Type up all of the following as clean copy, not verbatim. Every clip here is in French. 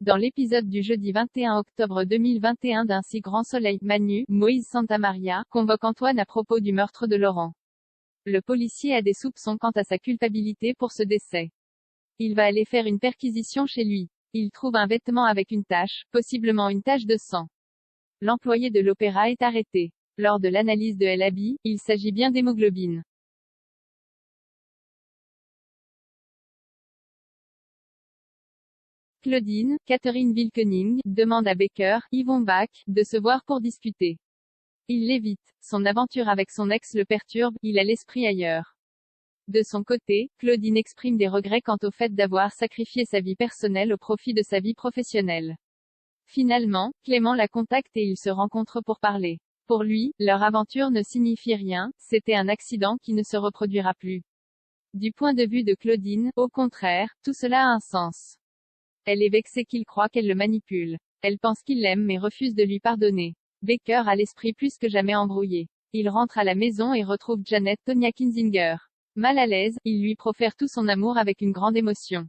Dans l'épisode du jeudi 21 octobre 2021 d'Un si grand soleil, Manu, Moïse Santamaria, convoque Antoine à propos du meurtre de Laurent. Le policier a des soupçons quant à sa culpabilité pour ce décès. Il va aller faire une perquisition chez lui. Il trouve un vêtement avec une tache, possiblement une tache de sang. L'employé de l'opéra est arrêté. Lors de l'analyse de l'habit, il s'agit bien d'hémoglobine. Claudine, Catherine Wilkening, demande à Becker, Yvon Bach, de se voir pour discuter. Il l'évite. Son aventure avec son ex le perturbe, il a l'esprit ailleurs. De son côté, Claudine exprime des regrets quant au fait d'avoir sacrifié sa vie personnelle au profit de sa vie professionnelle. Finalement, Clément la contacte et ils se rencontrent pour parler. Pour lui, leur aventure ne signifie rien, c'était un accident qui ne se reproduira plus. Du point de vue de Claudine, au contraire, tout cela a un sens. Elle est vexée qu'il croit qu'elle le manipule. Elle pense qu'il l'aime mais refuse de lui pardonner. Becker a l'esprit plus que jamais embrouillé. Il rentre à la maison et retrouve Janet Tonya Kinzinger. Mal à l'aise, il lui profère tout son amour avec une grande émotion.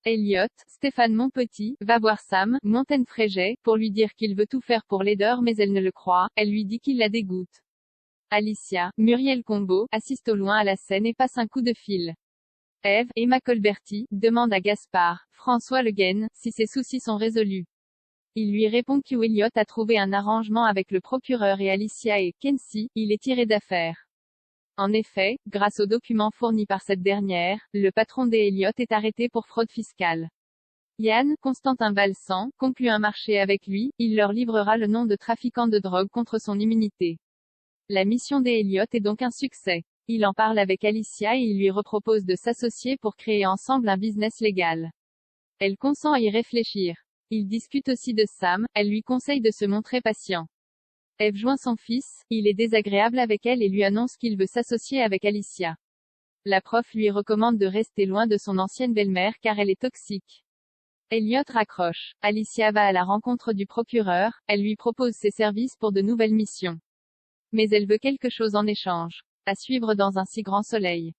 Elliot, Stéphane Monpetit, va voir Sam, Montaine-Fréget, pour lui dire qu'il veut tout faire pour l'aider mais elle ne le croit, elle lui dit qu'il la dégoûte. Alicia, Muriel Combeau, assiste au loin à la scène et passe un coup de fil. Eve, Emma Colberti, demande à Gaspard, François Le Guen, si ses soucis sont résolus. Il lui répond qu'Elliot a trouvé un arrangement avec le procureur et Alicia et Kency, il est tiré d'affaire. En effet, grâce aux documents fournis par cette dernière, le patron des Elliot est arrêté pour fraude fiscale. Yann, Constantin Balsan, conclut un marché avec lui, il leur livrera le nom de trafiquant de drogue contre son immunité. La mission des Elliot est donc un succès. Il en parle avec Alicia et il lui repropose de s'associer pour créer ensemble un business légal. Elle consent à y réfléchir. Il discute aussi de Sam, elle lui conseille de se montrer patient. Eve joint son fils, il est désagréable avec elle et lui annonce qu'il veut s'associer avec Alicia. La prof lui recommande de rester loin de son ancienne belle-mère car elle est toxique. Elliot raccroche. Alicia va à la rencontre du procureur, elle lui propose ses services pour de nouvelles missions. Mais elle veut quelque chose en échange. À suivre dans Un si grand soleil.